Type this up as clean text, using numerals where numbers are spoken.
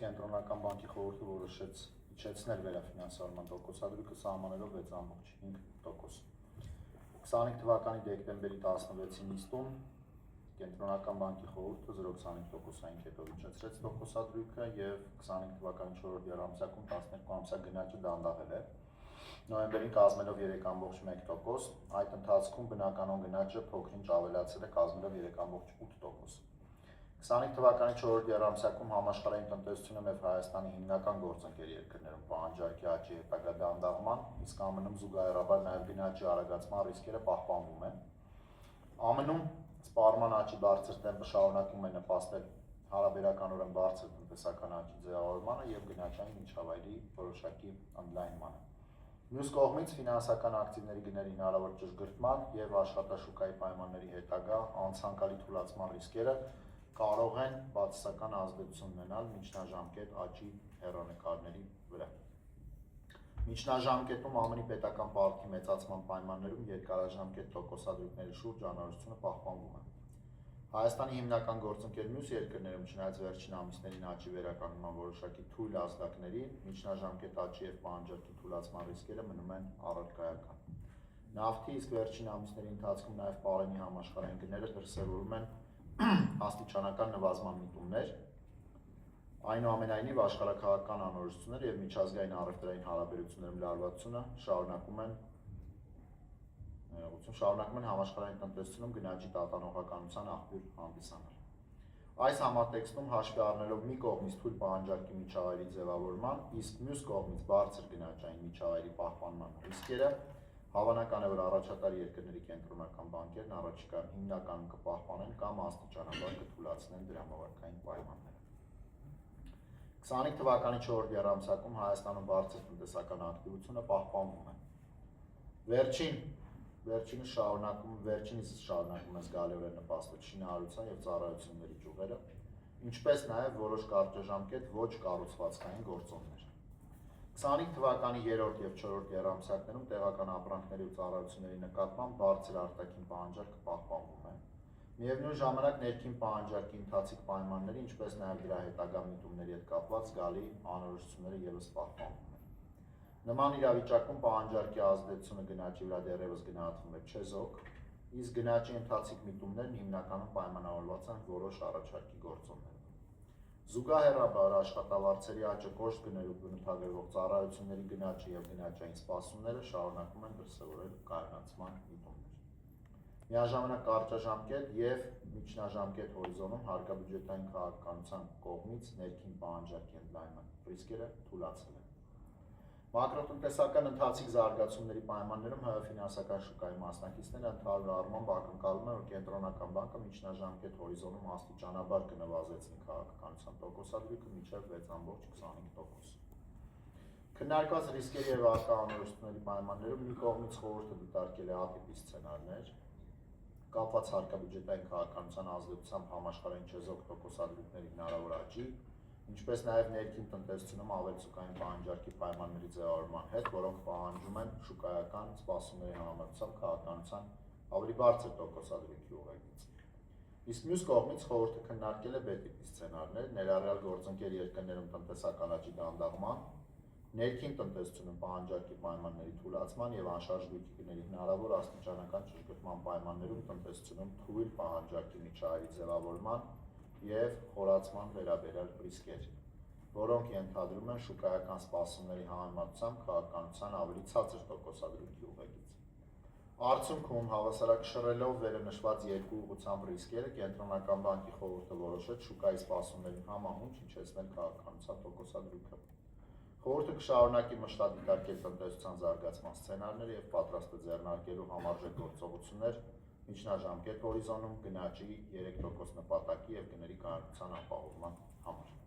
Կենտրոնական բանկի խորհուրդը որոշեց իջեցնել վերաֆինանսավորման տոկոսադրույքը սահմանելով 6.5%։ 25 թվականի դեկտեմբերի 16-ի նիստում Կենտրոնական բանկի խորհուրդը 0.25%-ային կետով իջեցրեց տոկոսադրույքը եւ 25 թվականի 4-րդ եռամսյակում 12 ամսյա գնաճը դանդաղել է, նոյեմբերին կազմելով 3.1%, այդ ընթացքում բնականon գնաճը փոքրինչ ավելացել է կազմելով 3.8%։ 25 թվականի 4-րդ եռամսյակում համաշխարհային տնտեսությունը եւ Հայաստանի հիմնական գործընկեր երկրներում պահանջարկի աճի հետագա դանդաղման, իսկ ԱՄՆ-ում զուգահեռաբար նաեւ գնաճի արագացման ռիսկերը պահպանվում են։ ԱՄՆ-ում սպառման աճի բարձր տեմպը շարունակում է նպաստել հարաբերականորեն բարձր տնտեսական աճի ձևավորմանը եւ գնաճային միջավայրի որոշակի ընդլայնմանը։ Մյուս կողմից ֆինանսական ակտիվների գների հնարավոր ճշգրտման եւ աշխատաշուկայի պայմանների հետագա անցանկալի թուլացման ռիսկերը կարող են բացասական ազդեցություն ունենալ միջնաժամկետ աճի հեռանկարների վրա։ Միջնաժամկետում ԱՄՆ-ի պետական պարտքի մեծացման պայմաններում երկարաժամկետ տոկոսադրույքների շուրջ անհրաժեշտությունը պահպանվում է։ Հայաստանի հիմնական գործընկեր մյուս երկրներում չնայած վերջին ամիսներին աճի վերականգնման որոշակի թույլ ազդակների, միջնաժամկետ աճի եւ պահանջարկի թուլացման ռիսկերը մնում են առարկայական։ Նավթի իսկ վերջին ամիսների ընթացքում նաեւ պարենի համաշխարհային գները դրսևորում են աստիճանական նվազման միտումներ, այնուամենայնիվ աշխարհաքաղաքական անորոշությունները եւ միջազգային առևտրային հարաբերություններում լարվածությունը շարունակում են համաշխարհային տնտեսությունում գնաճի տատանողականության աղբյուր հանդիսանալ։ Այս համատեքստում հաշվի առնելով մի կողմից թույլ պահանջարկի միջավայրի ձևավորման, իսկ մյուս կողմից բարձր գնաճային միջավայրի պահպանման ռիսկերը, հավանական է, որ առաջատար երկրների կենտրոնական բանկերն առաջիկայում հիմնականում կպահպանեն կամ աստիճանաբար կթուլացնեն դրամավարկային պայմանները։ 25 թվականի 4-րդ եռամսյակում Հայաստանում բարձր տնտեսական ակտիվությունը պահպանվում է։ Վերջինիս շարունակում է զգալիորեն նպաստել շինարարության եւ ծառայությունների ճյուղերը, ինչպես նաեւ որոշ կարճաժամկետ ոչ կառուցվածքային գործոններ։ 25 թվականի 3-րդ եւ 4-րդ եռամսյակներում տեղական ապրանքների ու ծառայությունների նկատմամբ բարձր արտաքին պահանջարկը պահպանվում է։ Միևնույն ժամանակ ներքին պահանջարկի ընթացիկ պայմանների, ինչպես նաեւ դրա հետագա միտումների հետ կապված զգալի անորոշությունները ևս պահպանվում են։ Նման իրավիճակում պահանջարկի ազդեցությունը գնաճի վրա դեռևս գնահատվում է չեզոք, իսկ գնաճի ընթացիկ միտումներն հիմնականում պայմանավորված են որոշ առաջարկի գործոններով։ Զուգահեռաբար աշխատավարձերի աճը, կոշտ գներով բնութագրվող ծառայությունների գնաճը եւ գնաճային սպասումները շարունակում են դրսեւորել կայունացման միտումներ։ Միաժամանակ կարճաժամկետ եւ միջնաժամկետ հորիզոնում հարկաբյուջետային քաղաքականության կողմից ներքին պահանջարկի ընդլայնման ռիսկերը թուլացել են։ Մակրոտնտեսական ընթացիկ զարգացումների պայմաններում ՀՀ ֆինանսական շուկայի մասնակիցները ընդհանուր առմամբ ակնկալում են, որ կենտրոնական բանկը միջնաժամկետ հորիզոնում աստիճանաբար կնվազեցնի քաղաքականության տոկոսադրույքը մինչև 6.25%։ Քննարկված ռիսկերի եւ առկա անորոշությունների պայմաններում մի կողմից խորհուրդը դիտարկել է ատիպի սցենարներ, կապված հարկաբյուջետային քաղաքականության ազդեցությամբ համաշխարհային չեզոք տոկոսադրույքների հնարավոր աճի, ինչպես նաև ներքին տնտեսությունում ավելցուկային պահանջարկի պայմանների ձևավորման հետ, որոնք պահանջում են շուկայական սպասումների համեմատությամբ քաղաքականության ավելի բարձր տոկոսադրույքի ուղեկից։ Իսկ մյուս կողմից խորհուրդը քննարկել է B-տիպի սցենարներ, ներառյալ գործընկեր երկրներում տնտեսական աճի դանդաղման, ներքին տնտեսությունում պահանջարկի պայմանների թուլացման եւ անշարժ գույքի գների հնարավոր աստիճանական ճշգրտման պայմաններում տնտեսությունում թույլ պահանջարկի միջավայրի ձևավորման եւ խորացման վերաբերյալ ռիսկեր, որոնք ենթադրում են շուկայական սպասումների համեմատությամբ քաղաքականության ավելի ցածր տոկոսադրույքի ուղեկից։ Արդյունքում հավասարակշռելով վերնշված երկու ուղղությամբ ռիսկերը, Կենտրոնական բանկի խորհուրդը որոշեց շուկայի սպասումներին համահունչ իջեցնել քաղաքականության տոկոսադրույքը։ Խորհուրդը կշարունակի մշտադիտարկել տնտեսության զարգացման սցենարները եւ պատրաստ է ձեռնարկելու համարժեք գործողություններ միջնաժամկետ հորիզոնում գնաճի 3% նպատակի եւ գների կայունության ապահովման համար։